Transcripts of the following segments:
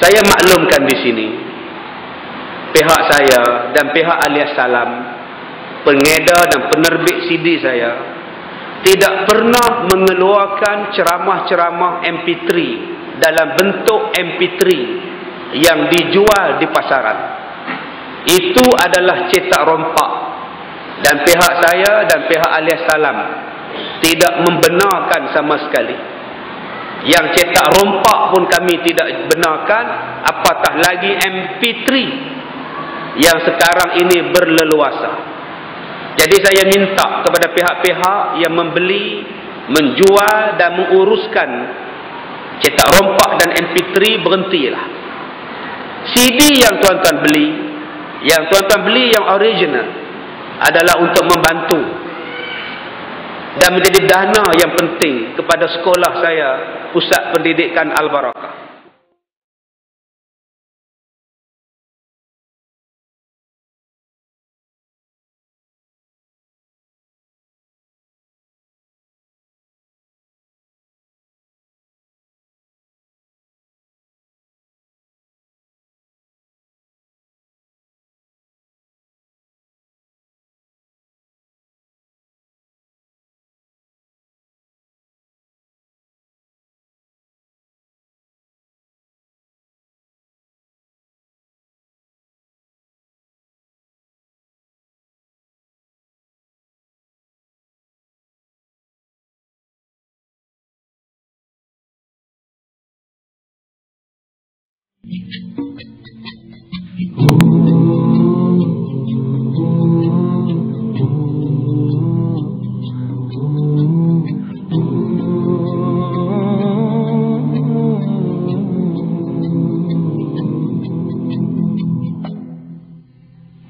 Saya maklumkan di sini, pihak saya dan pihak Alias Salam, pengedar dan penerbit CD saya, tidak pernah mengeluarkan ceramah-ceramah MP3 dalam bentuk MP3 yang dijual di pasaran. Itu adalah cetak rompak, dan pihak saya dan pihak Alias Salam tidak membenarkan sama sekali. Yang cetak rompak pun kami tidak benarkan, apatah lagi MP3 yang sekarang ini berleluasa. Jadi saya minta kepada pihak-pihak yang membeli, menjual dan menguruskan cetak rompak dan MP3, berhentilah. CD yang tuan-tuan beli, yang original, adalah untuk membantu dan menjadi dana yang penting kepada sekolah saya, Pusat Pendidikan Al-Barakah.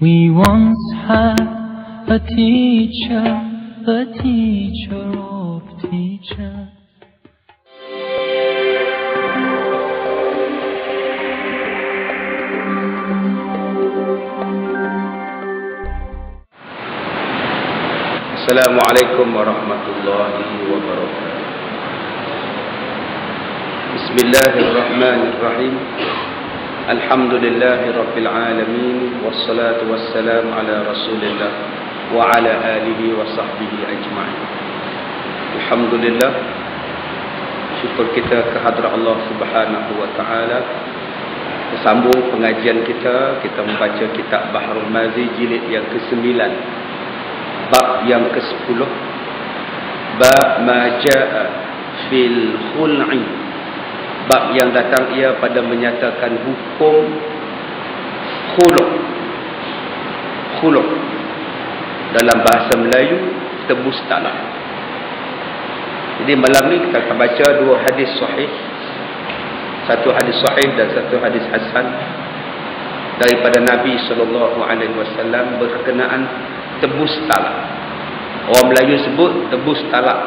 We once had a teacher of teachers. Assalamualaikum warahmatullahi wabarakatuh. Bismillahirrahmanirrahim. Alhamdulillahi rabbil alamin, wassalatu wassalamu ala rasulillah wa ala alihi wa sahbihi ajma'in. Alhamdulillah, syukur kita kehadrat Allah Subhanahu wa taala. Bersambung pengajian kita membaca kitab Bahrul Mazi jilid yang ke-9, bab yang ke-10, bab ma jaa fil khul'i, bab yang datang ia pada menyatakan hukum khulu'. Dalam bahasa Melayu, tebus talak. Jadi malam ni kita akan baca dua hadis sahih, satu hadis sahih dan satu hadis hasan daripada Nabi SAW berkenaan tebus talak. Orang Melayu sebut tebus talak,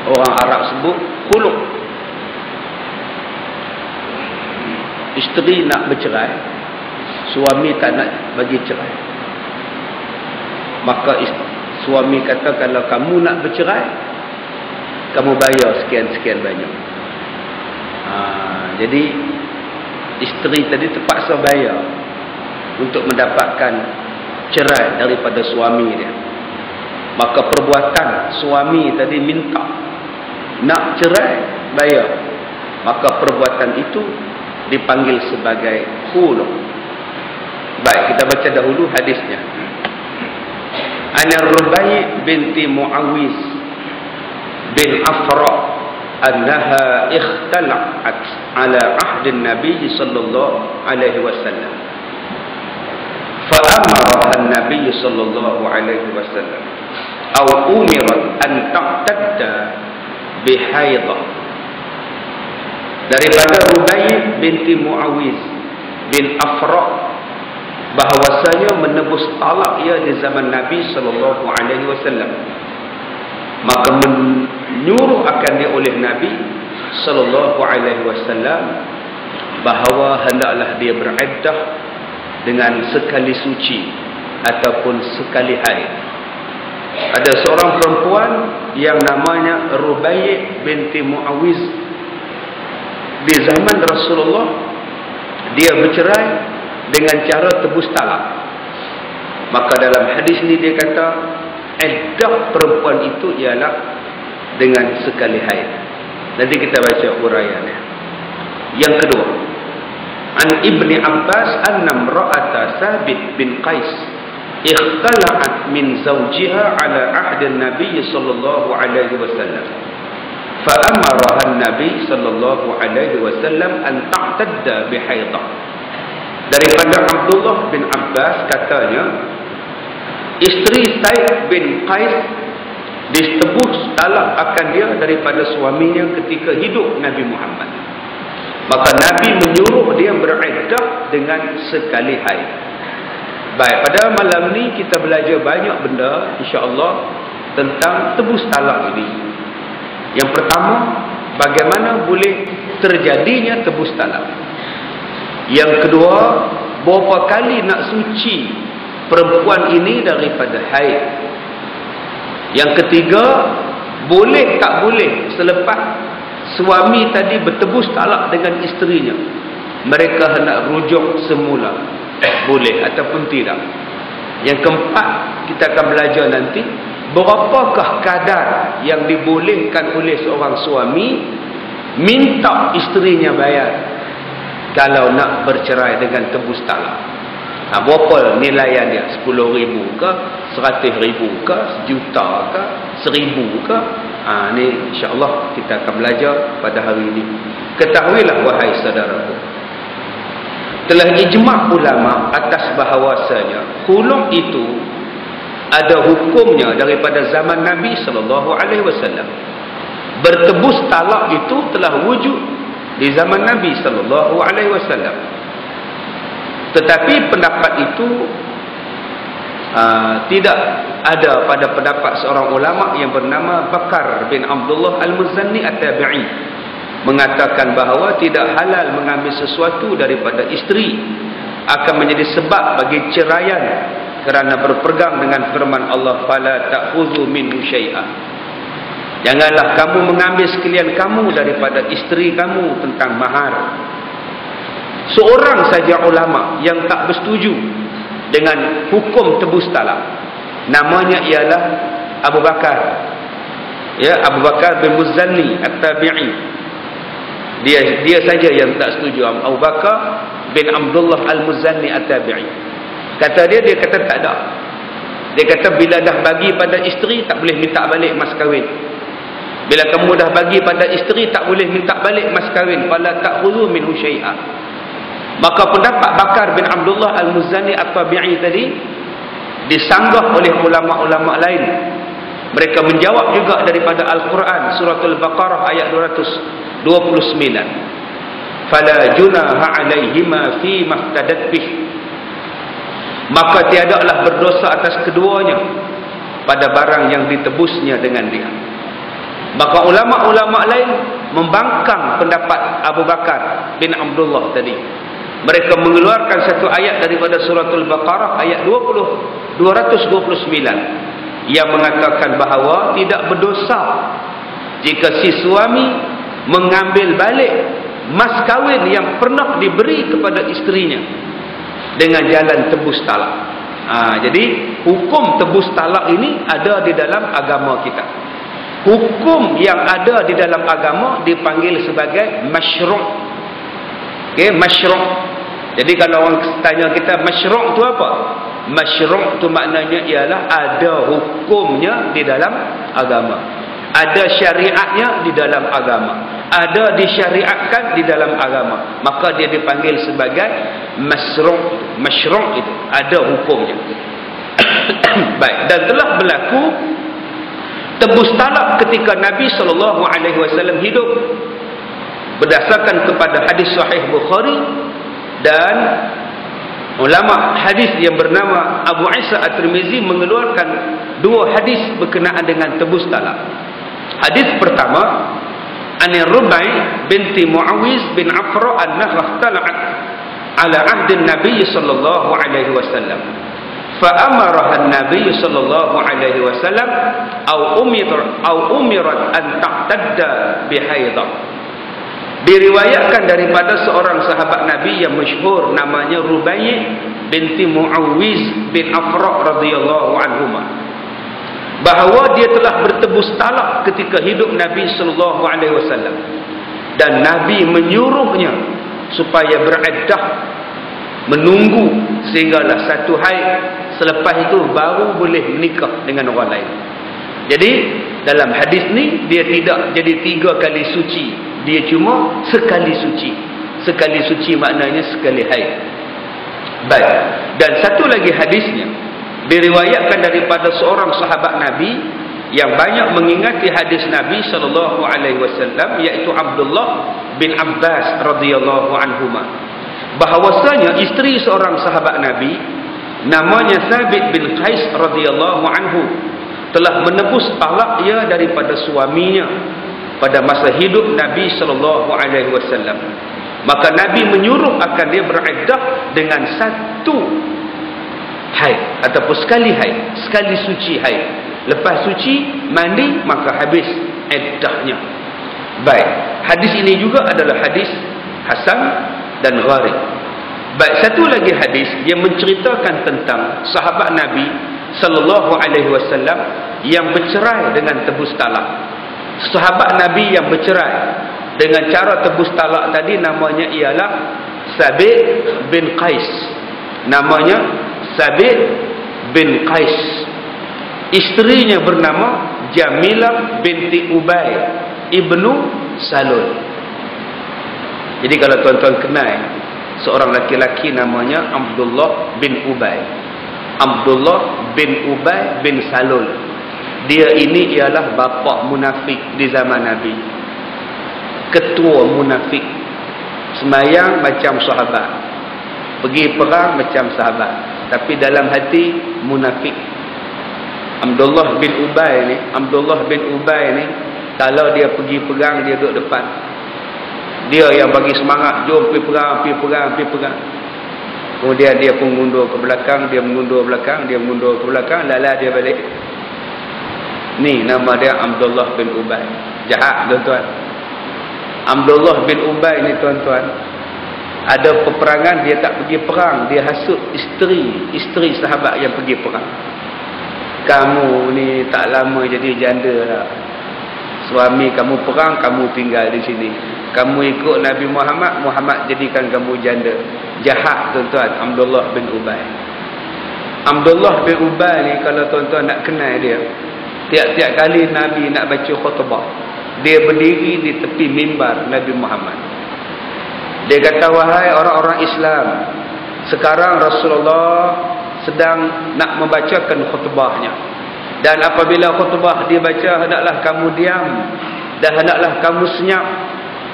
orang Arab sebut khulu'. Isteri nak bercerai, suami tak nak bagi cerai, maka suami kata, kalau kamu nak bercerai, kamu bayar sekian-sekian banyak. Jadi isteri tadi terpaksa bayar untuk mendapatkan cerai daripada suami dia. Maka perbuatan suami tadi minta nak cerai, bayar, maka perbuatan itu dipanggil sebagai khulu'. Baik, kita baca dahulu hadisnya. An Rubai' binti Muawiz bin Afra annaha ikhtala'at ala ahdi Nabi sallallahu alaihi wasallam. Fa amara an-nabiy sallallahu alaihi wasallam aw umirat an taqtadda bihaidah. Daripada Rubai' binti Muawiz bin Afra, bahawasanya menebus talak ia di zaman Nabi sallallahu alaihi wasallam, maka menyuruh akan dia oleh Nabi sallallahu alaihi wasallam bahawa hendaklah dia beriddah dengan sekali suci ataupun sekali haid. Ada seorang perempuan yang namanya Rubai' binti Muawiz di zaman Rasulullah dia bercerai dengan cara tebus talak. Maka dalam hadis ni dia kata iddah perempuan itu ialah dengan sekali haid. Nanti kita baca uraiannya. Yang kedua, an Ibni Abbas anna imra'ata Thabit bin Qais ikhtala'at min zawjiha ala ahdi Nabi sallallahu alaihi wasallam. Fa amaraha Nabi sallallahu alaihi wasallam an ta'tadda bi haidah. Daripada Abdullah bin Abbas katanya, isteri Said bin Qais ditebus talak akan dia daripada suaminya ketika hidup Nabi Muhammad. Maka Nabi menyuruh dia beriddah dengan sekali haid. Baik, pada malam ni kita belajar banyak benda insya-Allah tentang tebus talak ini. Yang pertama, bagaimana boleh terjadinya tebus talak. Yang kedua, berapa kali nak suci perempuan ini daripada haid. Yang ketiga, boleh tak boleh selepas suami tadi bertebus talak dengan isterinya, mereka hendak rujuk semula, boleh ataupun tidak. Yang keempat, kita akan belajar nanti berapakah kadar yang dibolehkan oleh seorang suami minta isterinya bayar kalau nak bercerai dengan tebus talak. Berapa nilaian dia? 10,000 ke? 100,000 ke? Sejuta ke? 1,000 ke? Ni insya-Allah kita akan belajar pada hari ini. Ketahuilah wahai saudaraku, telah ijma' ulama atas bahawasanya khulu' itu ada hukumnya daripada zaman Nabi sallallahu alaihi wasallam. Bertebus talak itu telah wujud di zaman Nabi sallallahu alaihi wasallam. Tetapi pendapat itu tidak ada pada pendapat seorang ulama yang bernama Bakar bin Abdullah Al-Muzanni At-Tabi'i, mengatakan bahawa tidak halal mengambil sesuatu daripada isteri akan menjadi sebab bagi ceraian kerana berpegang dengan firman Allah, fala ta'khudhu minhu syai'an. Janganlah kamu mengambil sekalian kamu daripada isteri kamu tentang mahar. Seorang saja ulama yang tak bersetuju dengan hukum tebus talak, namanya ialah Abu Bakar. Ya, Abu Bakar bin Muzanni At-Tabi'i. Dia saja yang tak setuju. Abu Bakar bin Abdullah Al-Muzanni At-Tabi'i. Kata dia kata tak ada. Dia kata bila dah bagi pada isteri tak boleh minta balik mas kahwin. Bila kamu dah bagi pada isteri tak boleh minta balik mas kahwin. Fala ta'khudhu minhu syai'an. Maka pendapat Bakar bin Abdullah Al-Muzanni At-Tabi'i tadi disanggah oleh ulama-ulama lain. Mereka menjawab juga daripada Al-Quran surah Al-Baqarah ayat 229. Fala junaha alaihima fi maftadat bih. Maka tiadalah berdosa atas keduanya pada barang yang ditebusnya dengan dia. Maka ulama-ulama lain membangkang pendapat Abu Bakar bin Abdullah tadi. Mereka mengeluarkan satu ayat daripada suratul Baqarah ayat 229 yang mengatakan bahawa tidak berdosa jika si suami mengambil balik mas kahwin yang pernah diberi kepada isterinya dengan jalan tebus talak. Jadi hukum tebus talak ini ada di dalam agama kita. Hukum yang ada di dalam agama dipanggil sebagai masyru'. Okey, masyru'. Jadi kalau orang tanya kita masyru' tu apa? Masyru' tu maknanya ialah ada hukumnya di dalam agama. Ada syariatnya di dalam agama. Ada disyariatkan di dalam agama. Maka dia dipanggil sebagai masyru'. Masyru' itu ada hukumnya. Baik, dan telah berlaku tebus talak ketika Nabi SAW hidup. Berdasarkan kepada hadis sahih Bukhari dan ulama hadis yang bernama Abu Isa At-Tirmizi mengeluarkan dua hadis berkenaan dengan tebus talak. Hadis pertama, an Rubai binti Muawiz bin Afra annaha tala'at ala ahdi Nabi sallallahu alaihi wasallam. Fa amaraha an-nabiy sallallahu alaihi wasallam au umirat an ta'tadda bi haidah. Diriwayatkan daripada seorang sahabat Nabi yang masyhur namanya Rubai' binti Mu'awiz bin Afra' radhiyallahu anhuma, bahawa dia telah bertebus talak ketika hidup Nabi sallallahu alaihi wasallam, dan Nabi menyuruhnya supaya beriddah, menunggu sehinggalah satu haid, selepas itu baru boleh menikah dengan orang lain. Jadi dalam hadis ni dia tidak jadi 3 kali suci, dia cuma sekali suci. Sekali suci maknanya sekali haid. Baik. Dan satu lagi hadisnya diriwayatkan daripada seorang sahabat Nabi yang banyak mengingati hadis Nabi sallallahu alaihi wasallam, iaitu Abdullah bin Abbas radhiyallahu anhuma, bahawasanya isteri seorang sahabat Nabi namanya Thabit bin Qais radhiyallahu anhu telah menebus talak ia daripada suaminya pada masa hidup Nabi sallallahu alaihi wasallam. Maka Nabi menyuruh akan dia beriddah dengan satu haid ataupun sekali haid, sekali suci haid. Lepas suci mandi maka habis iddahnya. Baik, hadis ini juga adalah hadis hasan dan gharib. Baik, satu lagi hadis yang menceritakan tentang sahabat Nabi sallallahu alaihi wasallam yang bercerai dengan tebus talak. Sahabat Nabi yang bercerai dengan cara tebus talak tadi namanya ialah Thabit bin Qais. Namanya Thabit bin Qais. Isterinya bernama Jamilah binti Ubay ibnu Salul. Jadi kalau tuan-tuan kenal seorang laki-laki namanya Abdullah bin Ubay. Abdullah bin Ubay bin Salul. Dia ini ialah bapa munafik di zaman Nabi. Ketua munafik. Semayang macam sahabat, pergi perang macam sahabat, tapi dalam hati munafik. Abdullah bin Ubay ni kalau dia pergi perang dia duduk depan. Dia yang bagi semangat, jom pergi perang. Kemudian dia pun mundur ke belakang, dia mengundur ke belakang, lala dia balik. Ni nama dia Abdullah bin Ubay. Jahat tuan-tuan. Abdullah bin Ubay ni tuan-tuan, ada peperangan dia tak pergi perang, dia hasut isteri sahabat yang pergi perang. Kamu ni tak lama jadi janda lah. Suami kamu perang, kamu tinggal di sini. Kamu ikut Nabi Muhammad, Muhammad jadikan kamu janda. Jahat tuan-tuan Abdullah bin Ubay. Abdullah bin Ubay ni kalau tuan-tuan nak kenal dia, tiap-tiap kali Nabi nak baca khutbah, dia berdiri di tepi mimbar Nabi Muhammad. Dia kata, wahai orang-orang Islam, sekarang Rasulullah sedang nak membacakan khutbahnya. Dan apabila khutbah dia baca, hendaklah kamu diam dan hendaklah kamu senyap.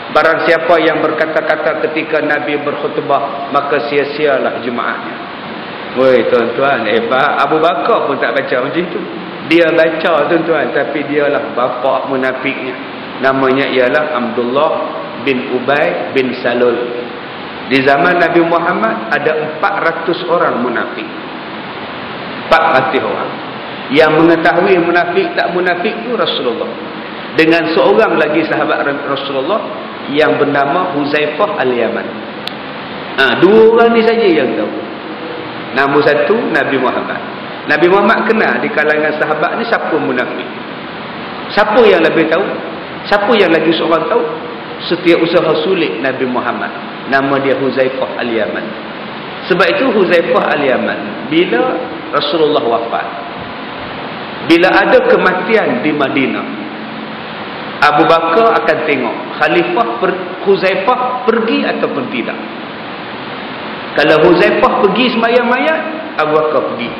Barang siapa yang berkata-kata ketika Nabi berkhutbah, maka sia-sialah jemaahnya. Woi tuan-tuan, hebat. Abu Bakar pun tak baca macam itu. Dia baca tuan-tuan, tapi dialah bapa munafiknya. Namanya ialah Abdullah bin Ubay bin Salul. Di zaman Nabi Muhammad ada 400 orang munafik. 400 orang. Yang mengetahui munafik tak munafik itu Rasulullah. Dengan seorang lagi sahabat Rasulullah yang bernama Huzaifah al-Yaman. Dua orang ni saja yang tahu. Nombor satu Nabi Muhammad. Nabi Muhammad kenal di kalangan sahabat ni siapa munafik. Siapa yang lebih tahu? Siapa yang lagi seorang tahu? Setiap usaha sulit Nabi Muhammad. Nama dia Huzaifah al-Yaman. Sebab itu Huzaifah al-Yaman, bila Rasulullah wafat, bila ada kematian di Madinah, Abu Bakar akan tengok Khalifah Huzaifah pergi ataupun tidak. Kalau Huzaifah pergi sembahyang mayat, Abu Bakar pergi.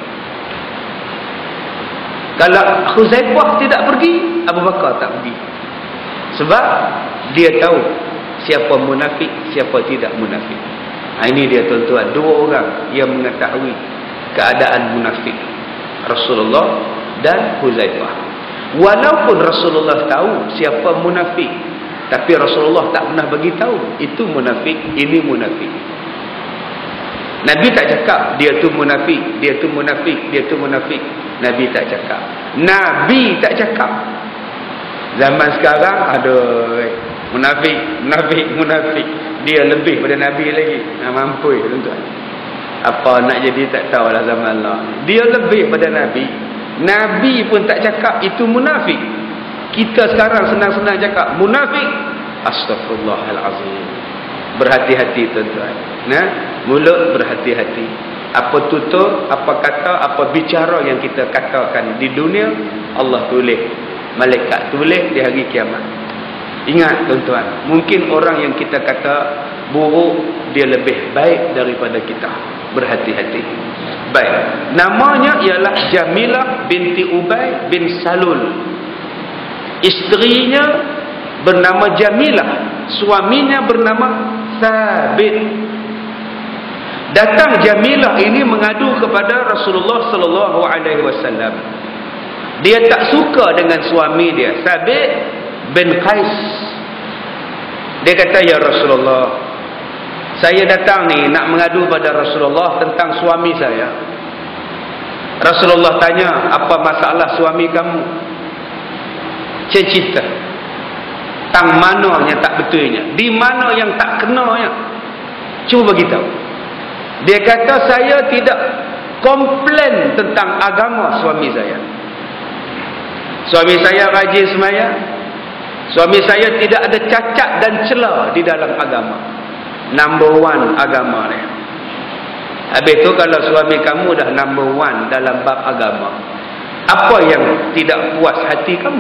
Kalau Huzaifah tidak pergi, Abu Bakar tak pergi. Sebab dia tahu siapa munafik, siapa tidak munafik. Ini dia tuan-tuan, dua orang yang mengetahui keadaan munafik, Rasulullah dan Huzaifah. Walaupun Rasulullah tahu siapa munafik, tapi Rasulullah tak pernah bagi tahu itu munafik, ini munafik. Nabi tak cakap dia tu munafik, dia tu munafik, dia tu munafik. Nabi tak cakap. Nabi tak cakap. Zaman sekarang ada Munafik. Dia lebih pada Nabi lagi. Mampu tuan-tuan. Apa nak jadi tak tahulah zaman Allah. Dia lebih pada Nabi. Nabi pun tak cakap itu munafik. Kita sekarang senang-senang cakap munafik. Astaghfirullahalazim. Berhati-hati tuan-tuan. Mulut berhati-hati. Apa tutur, apa kata, apa bicara yang kita katakan di dunia, Allah tulis. Malaikat tulis di hari kiamat. Ingat tuan-tuan, mungkin orang yang kita kata buruk, dia lebih baik daripada kita. Berhati-hati. Baik. Namanya ialah Jamilah binti Ubay bin Salul. Isterinya bernama Jamilah. Suaminya bernama Thabit. Datang Jamilah ini mengadu kepada Rasulullah sallallahu alaihi wasallam. Dia tak suka dengan suami dia, Thabit bin Qais. Dia kata, ya Rasulullah, saya datang ni nak mengadu pada Rasulullah tentang suami saya. Rasulullah tanya, apa masalah suami kamu? Cerita. Tang mana yang tak betulnya? Di mana yang tak kenanya? Cuba beritahu. Dia kata, saya tidak komplain tentang agama suami saya. Suami saya rajin sembahyang. Suami saya tidak ada cacat dan celah di dalam agama. Number one agama dia. Habis tu kalau suami kamu dah number one dalam bab agama, apa yang tidak puas hati kamu?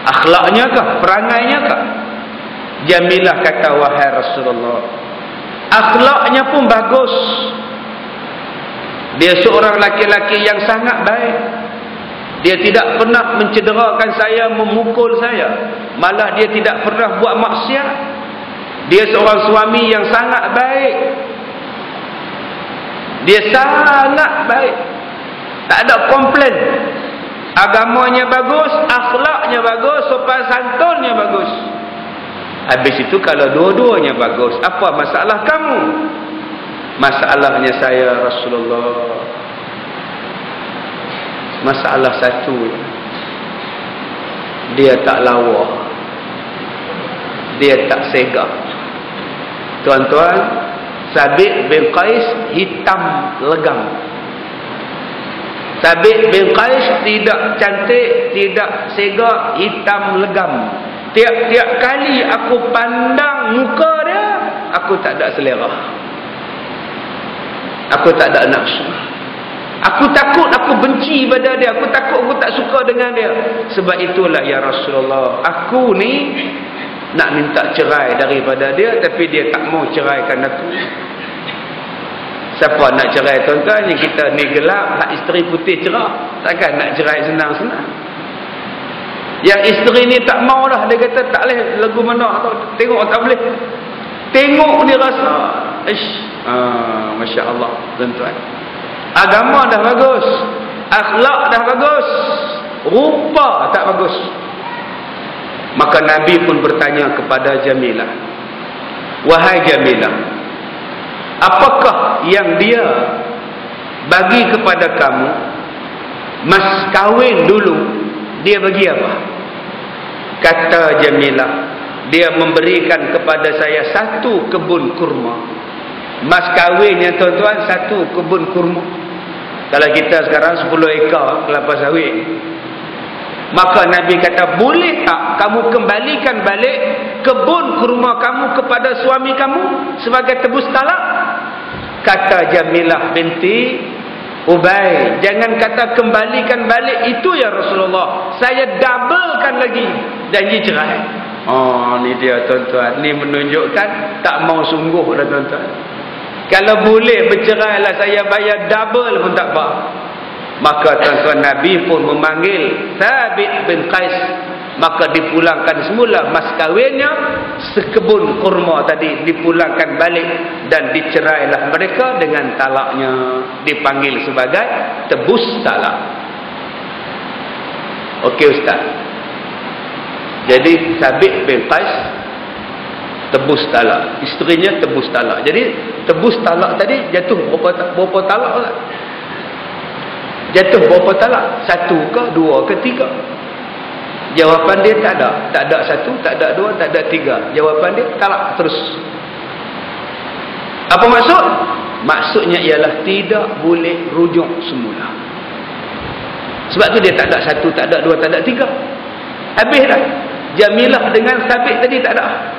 Akhlaknya kah? Perangainya kah? Jamilah kata, wahai Rasulullah, akhlaknya pun bagus. Dia seorang laki-laki yang sangat baik. Dia tidak pernah mencederakan saya, memukul saya. Malah dia tidak pernah buat maksiat. Dia seorang suami yang sangat baik. Dia sangat baik. Tak ada komplain. Agamanya bagus, akhlaknya bagus, sopan santunnya bagus. Habis itu kalau dua-duanya bagus, apa masalah kamu? Masalahnya saya, Rasulullah, masalah satu, dia tak lawa, dia tak segak. Tuan-tuan, Thabit bin Qais hitam legam. Thabit bin Qais tidak cantik, tidak segak, hitam legam. Tiap-tiap kali aku pandang muka dia, aku tak ada selera. Aku tak ada nafsu. Aku takut, aku benci pada dia. Aku takut, aku tak suka dengan dia. Sebab itulah ya Rasulullah, aku ni nak minta cerai daripada dia, tapi dia tak mau ceraikan aku. Siapa nak cerai tuan-tuan? Yang kita ni gelap, hak isteri putih cerah. Takkan nak cerai senang-senang. Yang isteri ni tak mau lah. Dia kata tak boleh, lagu mana atau tengok tak boleh. Tengok dia rasa, Masya Allah tuan-tuan. Agama dah bagus, akhlak dah bagus, rupa tak bagus. Maka Nabi pun bertanya kepada Jamilah, wahai Jamilah, apakah yang dia bagi kepada kamu? Mas kahwin dulu, dia bagi apa? Kata Jamilah, dia memberikan kepada saya 1 kebun kurma. Mas kahwinnya tuan-tuan 1 kebun kurma. Kalau kita sekarang 10 ekar kelapa sawit. Maka Nabi kata, boleh tak kamu kembalikan balik kebun kurma kamu kepada suami kamu sebagai tebus talak? Kata Jamilah binti Ubay, jangan kata kembalikan balik itu ya Rasulullah, saya doublekan lagi janji cerai. Oh, ni dia tuan-tuan, ni menunjukkan tak mau sungguh dah tuan-tuan. Kalau boleh bercerai lah, saya bayar double pun tak apa. Maka tuan-tuan, Nabi pun memanggil Thabit bin Qais. Maka dipulangkan semula mas kahwinnya, sekebun kurma tadi dipulangkan balik, dan dicerailah mereka dengan talaknya. Dipanggil sebagai tebus talak. Okey Ustaz. Jadi Thabit bin Qais tebus talak, isterinya tebus talak. Jadi tebus talak tadi jatuh berapa talak lah? Jatuh berapa talak? 1 ke 2 ke 3? Jawapan dia tak ada. Tak ada satu, tak ada dua, tak ada tiga. Jawapan dia talak terus. Apa maksud? Maksudnya ialah tidak boleh rujuk semula. Sebab tu dia tak ada satu, tak ada dua, tak ada tiga. Habis dah. Jamilah dengan Sabit tadi tak ada.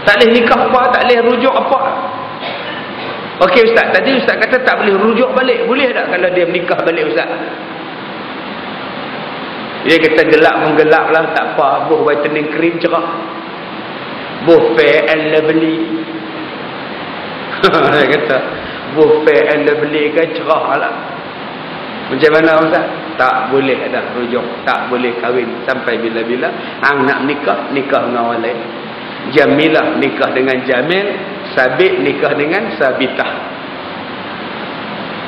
Tak boleh nikah apa, tak boleh rujuk apa. Okey Ustaz, tadi Ustaz kata tak boleh rujuk balik. Boleh tak kalau dia menikah balik Ustaz? Dia kata gelap pun gelap lah, tak apa. Boh whitening cream cerah. Boh fair and lovely. Dia kata boh fair and lovely kan cerah lah. Macam mana Ustaz? Tak boleh dah rujuk. Tak boleh kahwin sampai bila-bila. Hang nak nikah, nikah dengan orang lain. Jamilah nikah dengan Jamil, Sabit nikah dengan Sabitah.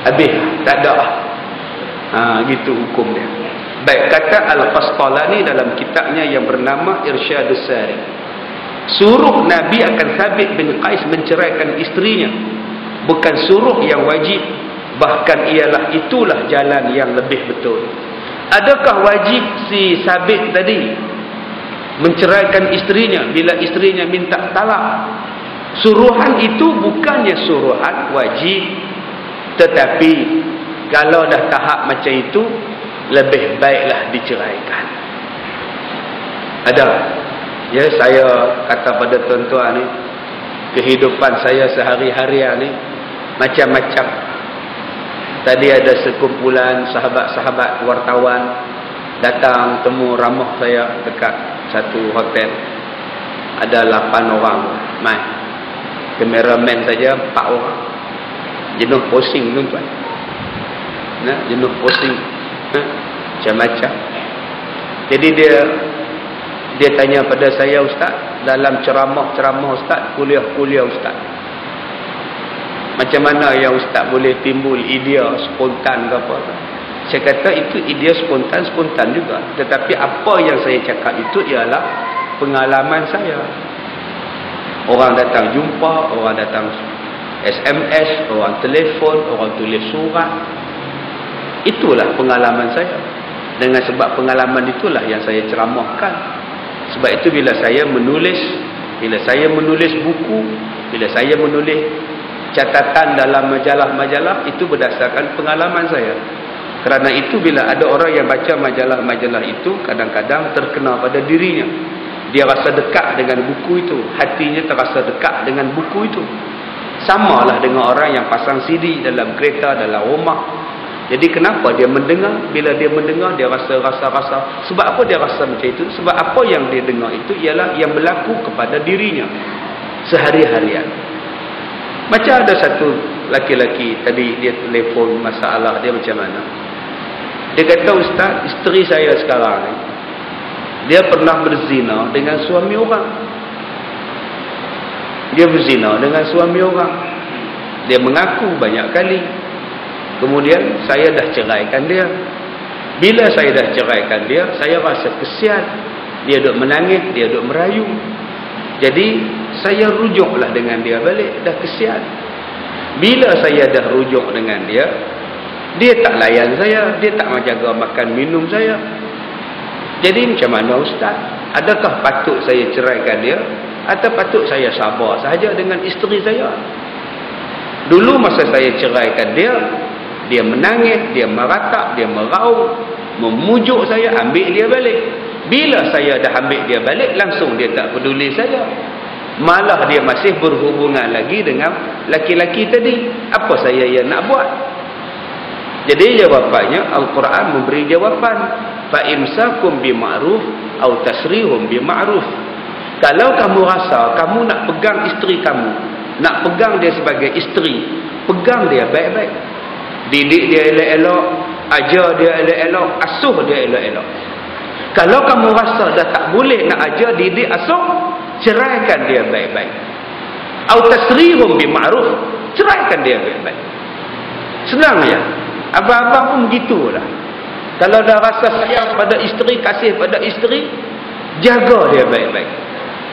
Habis, tak ada. Gitu hukum dia. Baik, kata Al-Qastalani dalam kitabnya yang bernama Irsyadus Sari. Suruh Nabi akan Sabit bin Qais menceraikan isterinya. Bukan suruh yang wajib. Bahkan ialah itulah jalan yang lebih betul. Adakah wajib si Sabit tadi menceraikan isterinya bila isterinya minta talak? Suruhan itu bukannya suruhan wajib. Tetapi kalau dah tahap macam itu, lebih baiklah diceraikan. Ada. Ya, saya kata pada tuan-tuan ni, kehidupan saya sehari-hari ni macam-macam. Tadi ada sekumpulan sahabat-sahabat wartawan datang temu ramah saya dekat satu hotel. Ada 8 orang mai. Kameraman saja 4 orang. Jenuh posing tuan-tuan. Jenuh posing. Macam-macam. Jadi dia tanya pada saya, Ustaz, dalam ceramah Ustaz, kuliah Ustaz, macam mana yang Ustaz boleh timbul idea spontan ke apa? Saya kata itu idea spontan juga. Tetapi apa yang saya cakap itu ialah pengalaman saya. Orang datang jumpa, orang datang SMS, orang telefon, orang tulis surat. Itulah pengalaman saya. Dengan sebab pengalaman itulah yang saya ceramahkan. Sebab itu bila saya menulis buku, bila saya menulis catatan dalam majalah-majalah, itu berdasarkan pengalaman saya. Kerana itu bila ada orang yang baca majalah-majalah itu, kadang-kadang terkena pada dirinya. Dia rasa dekat dengan buku itu, hatinya terasa dekat dengan buku itu. Samalah dengan orang yang pasang CD dalam kereta, dalam rumah. Jadi kenapa dia mendengar? Bila dia mendengar, dia rasa. Sebab apa dia rasa macam itu? Sebab apa yang dia dengar itu ialah yang berlaku kepada dirinya sehari-harian. Macam ada satu laki-laki tadi, dia telefon masalah dia macam mana. Dia kata, Ustaz, isteri saya sekarang ni, dia pernah berzina dengan suami orang. Dia berzina dengan suami orang. Dia mengaku banyak kali. Kemudian saya dah ceraikan dia. Bila saya dah ceraikan dia, saya rasa kesian. Dia duk menangis, dia duk merayu. Jadi saya rujuklah dengan dia balik. Dah kesian. Bila saya dah rujuk dengan dia, dia tak layan saya. Dia tak menjaga makan minum saya. Jadi macam mana Ustaz? Adakah patut saya ceraikan dia, atau patut saya sabar sahaja dengan isteri saya? Dulu masa saya ceraikan dia, dia menangis, dia meratak, dia meraung, memujuk saya, ambil dia balik. Bila saya dah ambil dia balik, langsung dia tak peduli saya. Malah dia masih berhubungan lagi dengan laki-laki tadi. Apa saya yang nak buat? Jadi jawapannya, Al-Quran memberi jawapan. Fa'imsakum bima'ruf atau tasrihum bima'ruf. Kalau kamu rasa kamu nak pegang isteri kamu, nak pegang dia sebagai isteri, pegang dia baik-baik. Didik dia elok-elok, ajar dia elok-elok, asuh dia elok-elok. Kalau kamu rasa dah tak boleh nak ajar, didik, asuh, ceraikan dia baik-baik. Au tasrihum bima'ruf, ceraikan dia baik-baik. Senang ya. Abang-abang pun begitulah. Kalau dah rasa sayang pada isteri, kasih pada isteri, jaga dia baik-baik.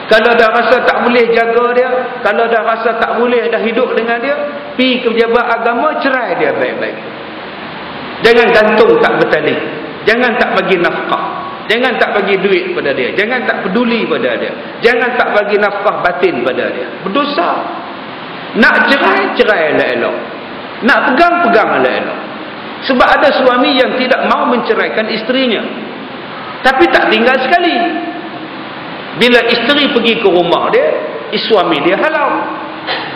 Kalau dah rasa tak boleh jaga dia, kalau dah rasa tak boleh dah hidup dengan dia, pergi ke pejabat agama, cerai dia baik-baik. Jangan gantung tak bertali. Jangan tak bagi nafkah. Jangan tak bagi duit pada dia. Jangan tak peduli pada dia. Jangan tak bagi nafkah batin pada dia. Berdosa. Nak cerai, cerai elok-elok. Nak pegang, pegang elok-elok. Sebab ada suami yang tidak mau menceraikan isterinya. Tapi tak tinggal sekali. Bila isteri pergi ke rumah dia, suami dia halau.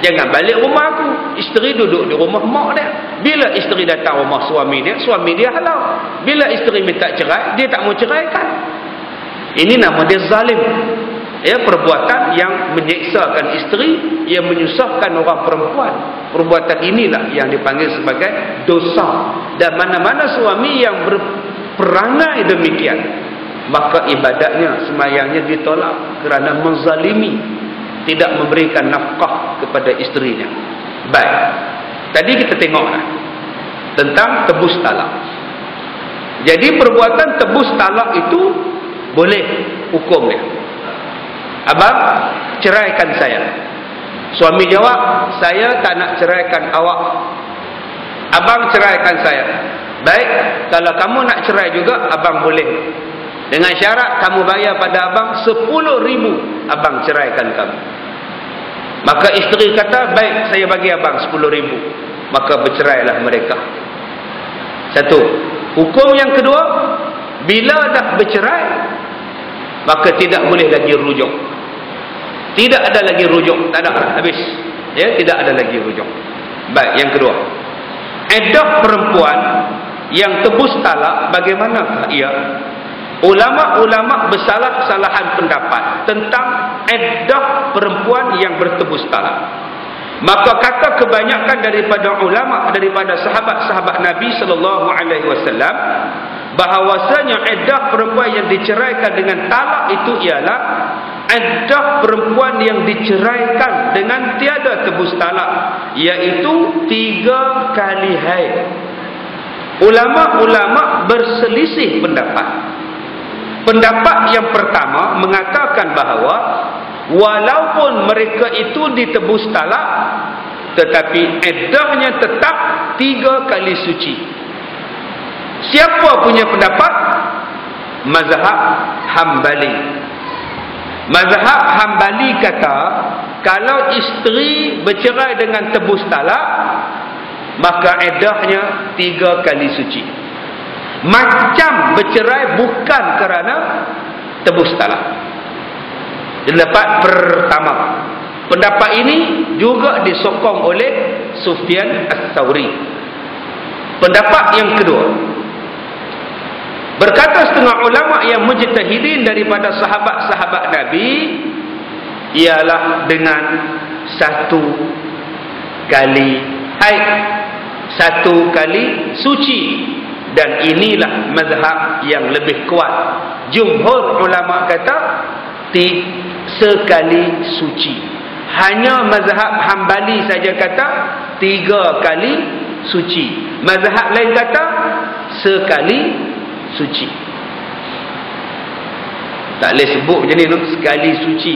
Jangan balik rumah aku. Isteri duduk di rumah mak dia. Bila isteri datang rumah suami dia halau. Bila isteri minta cerai, dia tak mau ceraikan. Ini nama dia zalim. Ya, perbuatan yang menyeksakan isteri, yang menyusahkan orang perempuan. Perbuatan inilah yang dipanggil sebagai dosa. Dan mana-mana suami yang berperangai demikian, maka ibadatnya, sembahyangnya ditolak kerana menzalimi, tidak memberikan nafkah kepada isterinya. Baik. Tadi kita tengoklah tentang tebus talak. Jadi perbuatan tebus talak itu boleh hukum dia. Abang, ceraikan saya. Suami jawab, saya tak nak ceraikan awak. Abang, ceraikan saya. Baik, kalau kamu nak cerai juga, abang boleh. Dengan syarat kamu bayar pada abang 10,000, abang ceraikan kamu. Maka isteri kata, baik, saya bagi abang 10,000. Maka bercerailah mereka. Satu. Hukum yang kedua, bila dah bercerai, maka tidak boleh lagi rujuk. Tidak ada lagi rujuk. Tak ada, habis. Ya, tidak ada lagi rujuk. Baik, yang kedua. Iddah perempuan yang tebus talak, bagaimanakah ia? Ulama-ulama bersalah-salahan pendapat tentang iddah perempuan yang bertebus talak. Maka kata kebanyakan daripada ulama, daripada sahabat-sahabat Nabi sallallahu alaihi wasallam, bahawasanya iddah perempuan yang diceraikan dengan talak itu ialah iddah perempuan yang diceraikan dengan tiada tebus talak, iaitu 3 kali haid. Ulama-ulama berselisih pendapat. Pendapat yang pertama mengatakan bahawa walaupun mereka itu ditebus talak, tetapi iddahnya tetap 3 kali suci. Siapa punya pendapat? Mazhab Hambali. Mazhab Hambali kata, kalau isteri bercerai dengan tebus talak, maka iddahnya 3 kali suci. Macam bercerai bukan kerana tebus talak. Pendapat pertama. Pendapat ini juga disokong oleh Sufyan Ats-Tsauri. Pendapat yang kedua, berkata setengah ulama yang mujtahidin daripada sahabat-sahabat Nabi, ialah dengan 1 kali haid, 1 kali suci. Dan inilah mazhab yang lebih kuat. Jumhur ulama kata sekali suci. Hanya mazhab Hambali saja kata 3 kali suci. Mazhab lain kata sekali suci. Tak boleh sebut macam ni, no? Sekali suci.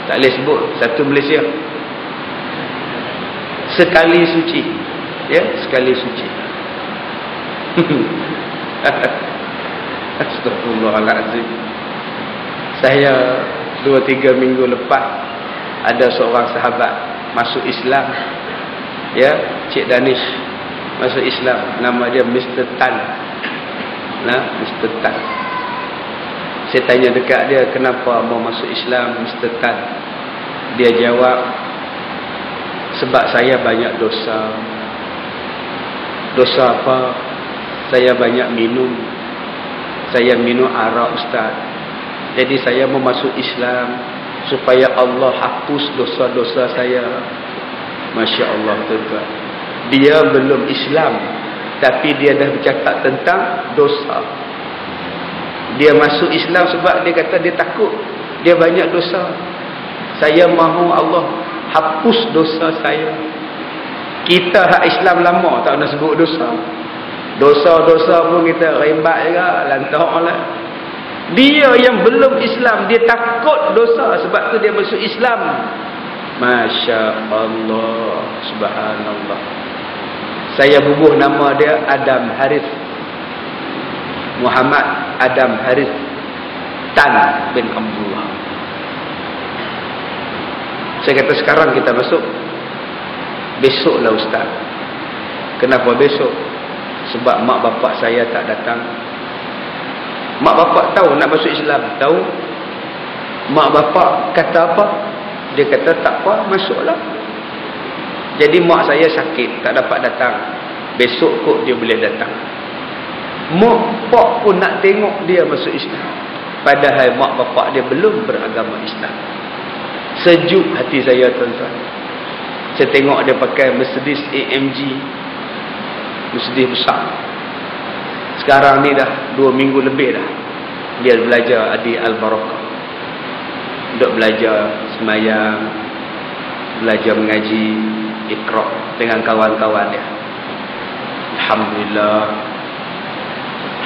Tak boleh sebut satu Malaysia. Sekali suci. Ya, sekali suci. Astagfirullahaladzim. Saya 2-3 minggu lepas ada seorang sahabat masuk Islam. Ya, Cik Danish masuk Islam. Nama dia Mr. Tan. Nah, Mr. Tan. Saya tanya dekat dia, kenapa mau masuk Islam, Mr. Tan? Dia jawab, sebab saya banyak dosa. Dosa apa? Saya banyak minum. Saya minum arak, Ustaz. Jadi saya mau masuk Islam supaya Allah hapus dosa-dosa saya. Masya Allah, tuan-tuan. Dia belum Islam, tapi dia dah bercakap tentang dosa. Dia masuk Islam sebab dia kata dia takut, dia banyak dosa. Saya mahu Allah hapus dosa saya. Kita hak Islam lama tak nak sebut dosa. Dosa-dosa pun kita rembat juga, lantak lah. Dia yang belum Islam, dia takut dosa, sebab tu dia masuk Islam. Masya Allah, subhanallah. Saya bubuh nama dia Adam Harith Muhammad. Adam Haris Tan bin Abdullah. Saya kata sekarang kita masuk. Besoklah Ustaz. Kenapa besok? Sebab mak bapak saya tak datang. Mak bapak tahu nak masuk Islam, tahu. Mak bapak kata apa? Dia kata tak apa, masuklah. Jadi mak saya sakit, tak dapat datang. Besok kot dia boleh datang. Mak bapak pun nak tengok dia masuk Islam, padahal mak bapak dia belum beragama Islam. Sejuk hati saya, tuan-tuan. Saya tengok dia pakai Mercedes AMG, Mercedes besar. Sekarang ni dah 2 minggu lebih dah dia belajar di Al-Barakah. Duk belajar semayang, belajar mengaji Iqra dengan kawan-kawan dia. Alhamdulillah.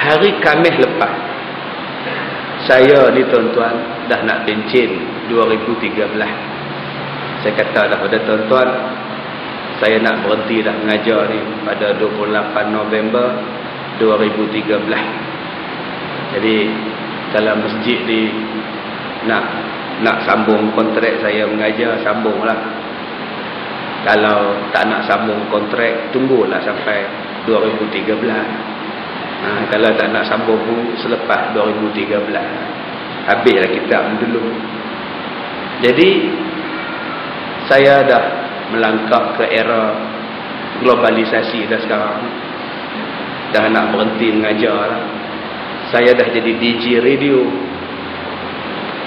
Hari Khamis lepas, saya ni tuan-tuan dah nak pencen 2013. Saya kata dah pada tuan-tuan, saya nak berhenti dah mengajar ni pada 28 November 2013. Jadi dalam masjid ni nak sambung kontrak saya mengajar, sambunglah. Kalau tak nak sambung kontrak, tunggulah sampai 2013. Kalau tak nak sambung pun selepas 2013. Habislah kitab dulu. Jadi saya dah melangkah ke era globalisasi dah sekarang. Dah nak berhenti mengajar lah. Saya dah jadi DJ radio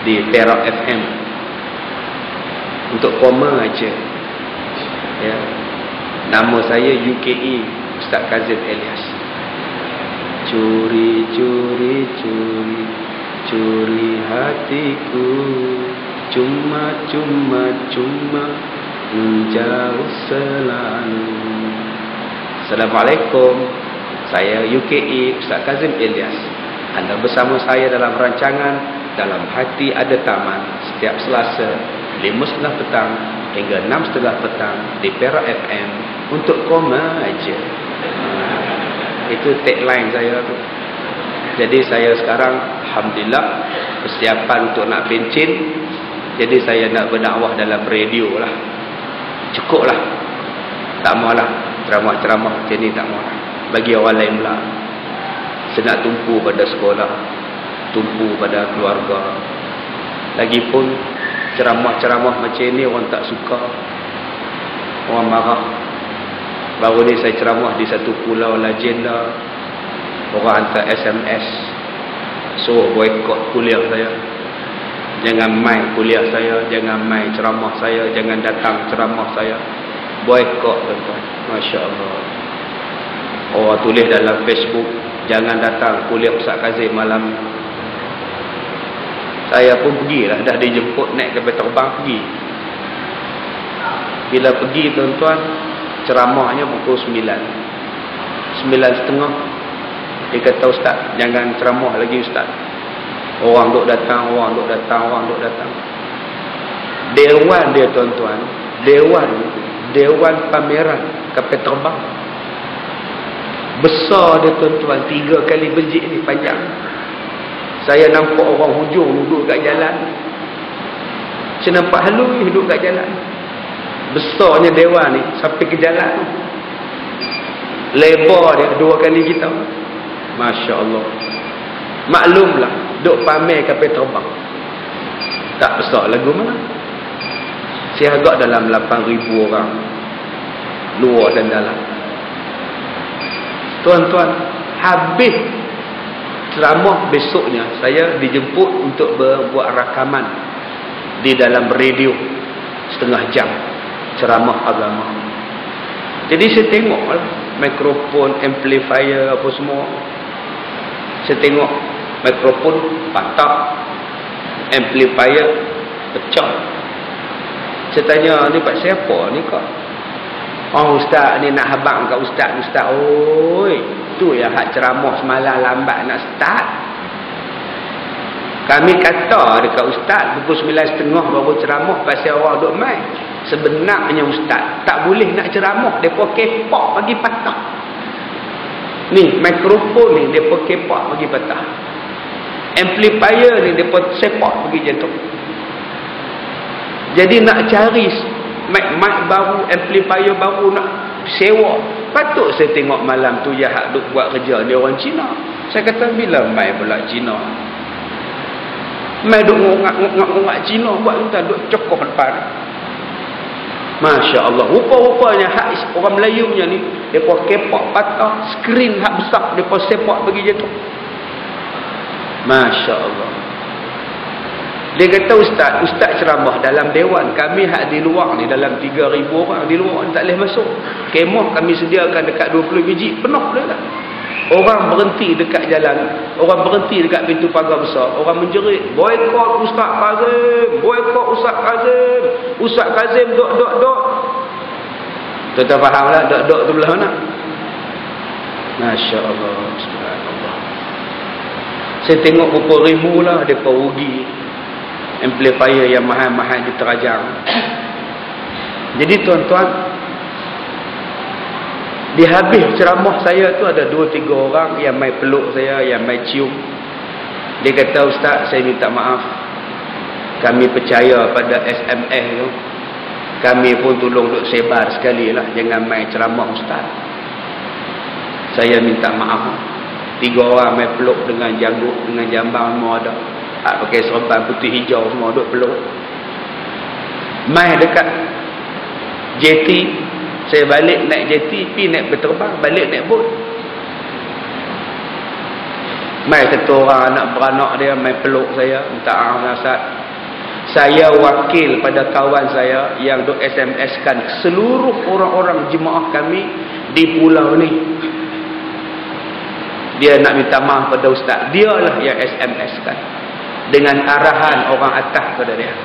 di Perak FM untuk koma aja. Ya. Nama saya UKE, Ustaz Kazim Elias. Curi, curi, curi, curi hatiku, cuma, cuma, cuma, menjauh selalu. Assalamualaikum. Saya UKE, Ustaz Kazim Elias. Anda bersama saya dalam rancangan Dalam Hati Ada Taman setiap Selasa 5.30 petang hingga 6.30 petang di Perak FM untuk koma aja. Itu tagline saya tu. Jadi saya sekarang alhamdulillah persiapan untuk nak pencen. Jadi saya nak berdakwah dalam radio lah. Cukup lah. Tak maulah ceramah-ceramah macam ni, tak maulah. Bagi orang lain pula. Saya nak tumpu pada sekolah, tumpu pada keluarga. Lagipun ceramah-ceramah macam ni orang tak suka, orang marah. Baru ni saya ceramah di satu pulau legenda, orang hantar SMS suruh boikot kuliah saya. Jangan main kuliah saya, jangan main ceramah saya, jangan datang ceramah saya. Boikot, tuan-tuan. Masya Allah. Orang tulis dalam Facebook, jangan datang kuliah Ustaz Kazim malam. Saya pun pergilah, dah dijemput naik kapal terbang pergi. Bila pergi, tuan-tuan, ceramahnya pukul 9. 9.30. Dia kata, Ustaz, jangan ceramah lagi Ustaz. Orang duk datang, orang duk datang, orang duk datang. Dewan dia, tuan-tuan, Dewan pameran kapal terbang. Besar dia, tuan-tuan, 3 kali masjid ni, panjang. Saya nampak orang hujung duduk kat jalan. Saya nampak halus duduk kat jalan. Besarnya dewan ni sampai ke jalan. Lebar dia 2 kali kita. Masya Allah. Maklumlah, duk pamer kapal terbang. Tak besar lagu mana. Saya agak dalam 8,000 orang. Luar dan dalam. Tuan-tuan, habis ceramah besoknya saya dijemput untuk buat rakaman di dalam radio setengah jam ceramah agama. Jadi saya tengok mikrofon, amplifier apa semua. Saya tengok mikrofon patah, amplifier pecah. Saya tanya, ni pak siapa ni kak? Oh Ustaz ni nak habang kat Ustaz. Oi, tu yang hak ceramah semalam lambat nak start. Kami kata dekat Ustaz pukul 9.30 baru ceramah pasal orang duk main. Sebenarnya Ustaz tak boleh nak ceramah, depa kepak bagi patah. Ni mikrofon ni depa kepak bagi patah. amplifier ni depa sepak pergi jantung. Jadi nak cari mic baru, amplifier baru nak sewa. Patut saya tengok malam tu yang hak duk buat kerja ni orang Cina. Saya kata bila mic pula Cina. Mic duk ngak Cina buat kita duk cokok depan. Masya Allah. Rupa-rupanya hak orang Melayu punya ni, depa kepak patah skrin hak besar, depa sepak pergi jantung. Masya Allah. Dia kata ustaz ceramah dalam dewan kami hak di luar ni dalam 3,000 orang di luar ni tak boleh masuk. Kemah kami sediakan dekat 20 biji penuh dah. Orang berhenti dekat jalan, orang berhenti dekat pintu pagar besar, orang menjerit, boykot Ustaz Kazim, boykot Ustaz Kazim. Ustaz Kazim dok. Tuan-tuan fahamlah dok tu belah mana? Masya Allah, subhanallah. Saya tengok berapa ribu lah depa rugi. Amplifier yang mahal-mahal diterajang. Jadi tuan-tuan, di habis ceramah saya tu ada 2-3 orang yang mai peluk saya, yang mai cium. Dia kata, Ustaz, saya minta maaf. Kami percaya pada SMS tu. Kami pun tolong duk sebar sekali lah. Jangan mai ceramah Ustaz. Saya minta maaf. 3 orang mai peluk dengan janggut, dengan jambang semua ada. Pakai serban putih hijau semua duk peluk. Mai dekat jeti, saya balik naik jeti, pergi naik berterbang, balik naik bot. Mai satu orang anak beranak dia mai peluk saya, minta maaf Ustaz. Saya wakil pada kawan saya yang duk SMS-kan seluruh orang-orang jemaah kami di pulau ni. Dia nak minta maaf pada Ustaz. Dialah yang SMS-kan dengan arahan orang atas pada dia.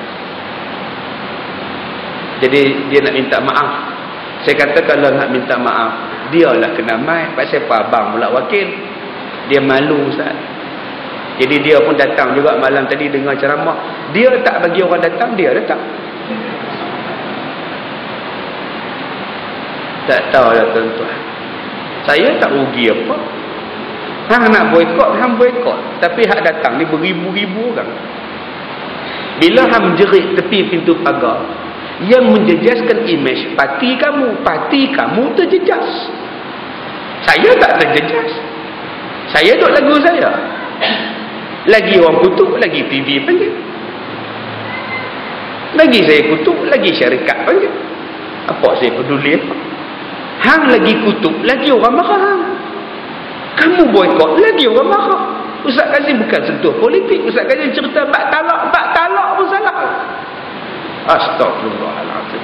Jadi dia nak minta maaf. Saya kata kalau nak minta maaf, dialah kena mai. Pasal apa abang pula wakil? Dia malu Ustaz. Jadi dia pun datang juga malam tadi dengar ceramah. Dia tak bagi orang datang, dia datang. Tak tahu lah tuan-tuan. Saya tak rugi apa. Hang nak boykot, hang boykot. Tapi hak datang ni beribu-ribu orang. Bila hang menjerit tepi pintu pagar, yang menjejaskan imej parti kamu terjejas. Saya tak terjejas. Saya duk lagu saya. Lagi orang kutuk, lagi TV panggil. Lagi saya kutuk, lagi syarikat panggil. Apa saya peduli apa? Hang lagi kutuk, lagi orang marah hang. Kamu boykot, lagi orang marah. Ustaz Kazim bukan sentuh politik. Ustaz Kazim cerita bak talak pun salah. Astagfirullahaladzim.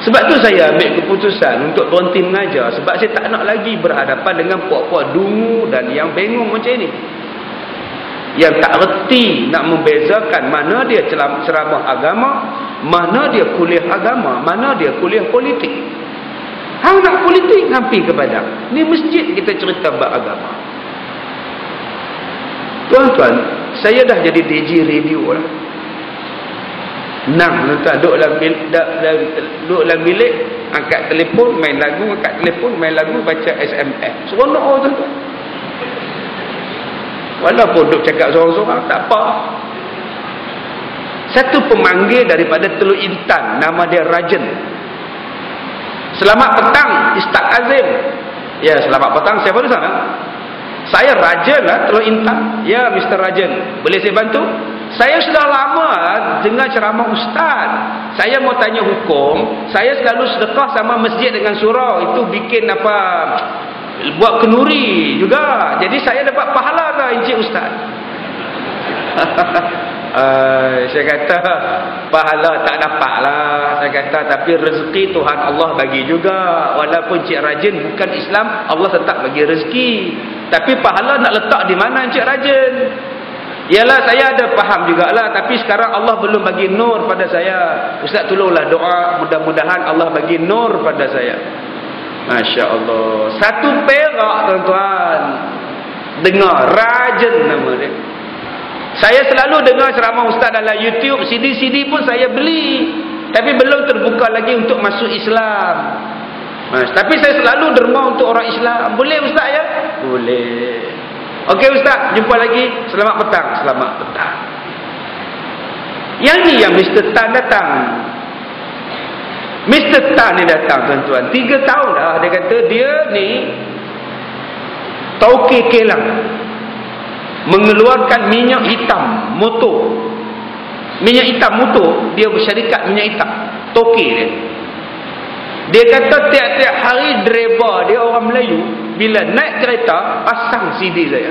Sebab tu saya ambil keputusan untuk berhenti mengajar. Sebab saya tak nak lagi berhadapan dengan puak-puak dungu dan yang bengong macam ini. Yang tak reti nak membezakan mana dia ceramah agama, mana dia kuliah agama, mana dia kuliah politik. Hang nak politik, hampir ke padang. Ni masjid kita cerita bab agama. Tuan-tuan, saya dah jadi DJ radio lah. Tuan-tuan, duduk dalam bilik, angkat telefon, main lagu, angkat telefon, main lagu, baca SMS. Seronok tuan-tuan. Walaupun duduk cakap seorang-seorang, tak apa. Satu pemanggil daripada Teluk Intan, nama dia Rajan. Selamat petang, Ustaz Kazim. Ya, selamat petang. Siapa tu sana? Saya Rajan lah, Teluk Intan. Ya, Mr. Rajan. Boleh saya bantu? Saya sudah lama dengar ceramah Ustaz. Saya mau tanya hukum. Saya selalu sedekah sama masjid dengan surau. Itu bikin apa? Buat kenduri juga. Jadi saya dapat pahala ke Encik Ustaz? Saya kata pahala tak dapat lah. Saya kata tapi rezeki Tuhan Allah bagi juga. Walaupun Cik Rajan bukan Islam, Allah tetap bagi rezeki. Tapi pahala nak letak di mana Cik Rajan? Yalah, saya ada faham jugalah. Tapi sekarang Allah belum bagi nur pada saya. Ustaz tolonglah doa, mudah-mudahan Allah bagi nur pada saya. Masya Allah. 1 perak tuan-tuan. Dengar Rajan nama dia. Saya selalu dengar ceramah Ustaz dalam YouTube. CD-CD pun saya beli. Tapi belum terbuka lagi untuk masuk Islam. Tapi saya selalu derma untuk orang Islam. Boleh Ustaz ya? Boleh. Okey ustaz, jumpa lagi. Selamat petang. Selamat petang. Yang ni yang Mr. Tan datang. Mr. Tan ni datang tuan-tuan. 3 tahun dah dia kata dia ni tauke Kelang. Mengeluarkan minyak hitam motor. Minyak hitam motor, dia bersyarikat minyak hitam. Tauke dia. Dia kata tiap-tiap hari driver dia orang Melayu bila naik kereta pasang CD saya.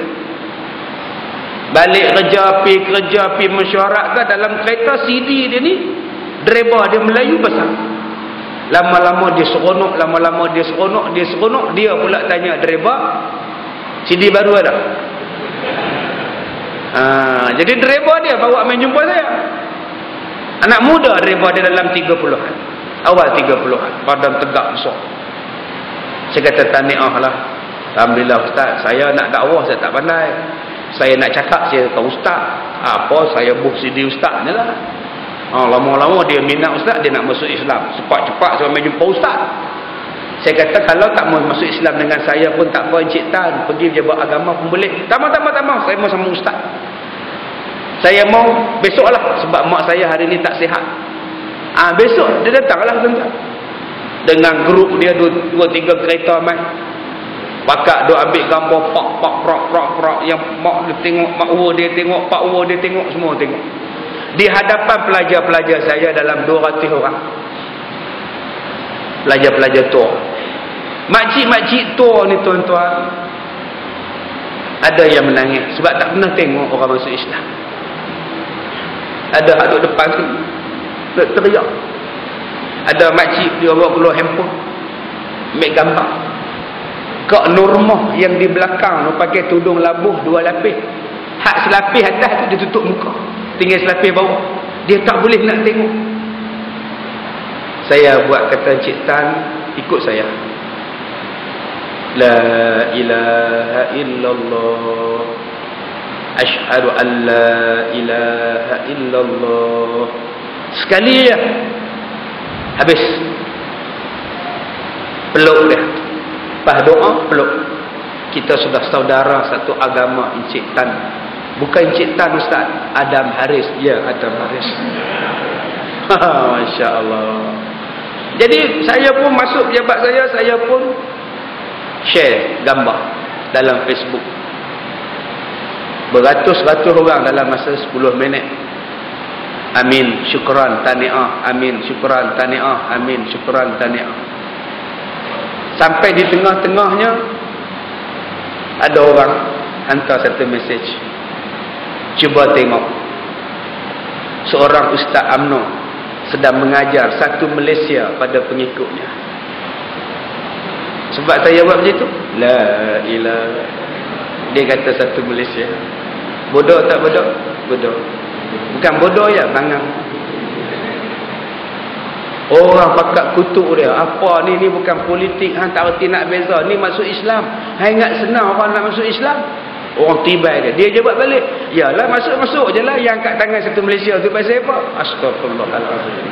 Balik kerja pi mesyuarat ke dalam kereta CD dia ni driver dia Melayu pasang. Lama-lama dia seronok, dia pula tanya driver, CD baru ada? Jadi driver dia bawa main jumpa saya. Anak muda driver dia dalam 30-an. Awal 30-an, badan tegak besar. Saya kata tahniah lah. Alhamdulillah ustaz, saya nak dakwah saya tak pandai. Saya nak cakap saya tahu ustaz. Apa saya buh CD ustaz ni lah. Lama-lama dia minat ustaz, dia nak masuk Islam. Cepat-cepat saya main jumpa ustaz. Saya kata kalau tak mau masuk Islam dengan saya pun tak apa Encik Tan, pergi je buat agama pun boleh. Tak mau, saya mau sama ustaz. Saya mau besok lah sebab mak saya hari ni tak sihat. Besok dia datanglah tuan-tuan. Dengan grup dia 2-3 kereta main. Pakak duk ambil gambar pak yang mak dia tengok, mak uwa dia tengok, pak uwa dia tengok, semua tengok. Di hadapan pelajar-pelajar saya dalam 200 orang. Pelajar-pelajar tua. Makcik-makcik tua ni tuan-tuan, ada yang menangis sebab tak pernah tengok orang masuk Islam. Ada hak duduk depan tu duduk teriak. Ada makcik dia bawa keluar handphone ambil gambar. Kak Nurmah yang di belakang tu pakai tudung labuh 2 lapis. Hak selapis atas tu dia tutup muka, tinggal selapis bawah. Dia tak boleh nak tengok. Saya buat kata Encik Tan, ikut saya. La ilaha illallah, asyhadu an la ilaha illallah. Sekali je habis. Peluk dia. Lepas doa peluk. Kita sudah saudara satu agama Encik Tan. Bukan Encik Tan ustaz, Adam Haris. Ya, Adam Haris. Masya Allah. Jadi saya pun masuk pejabat saya pun share gambar dalam Facebook. Beratus-ratus orang dalam masa 10 minit. Amin, syukran, tahniah. Amin, syukran, tahniah. Amin, syukran, tahniah. Sampai di tengah-tengahnya ada orang hantar satu mesej. Cuba tengok, seorang Ustaz UMNO sedang mengajar satu Malaysia pada pengikutnya. Sebab saya buat macam tu, la ilaha. Dia kata satu Malaysia. Bodoh tak bodoh? Bodoh. Bukan bodoh ya, bangang. Orang pakat kutuk dia. Apa ni bukan politik, tak erti nak beza. Ni masuk Islam. Ingat senang orang nak masuk Islam. Orang tibai dia. Dia jawab balik. Yalah, masuk je lah. Yang kat tangan satu Malaysia tu pasal apa? Astagfirullahaladzim.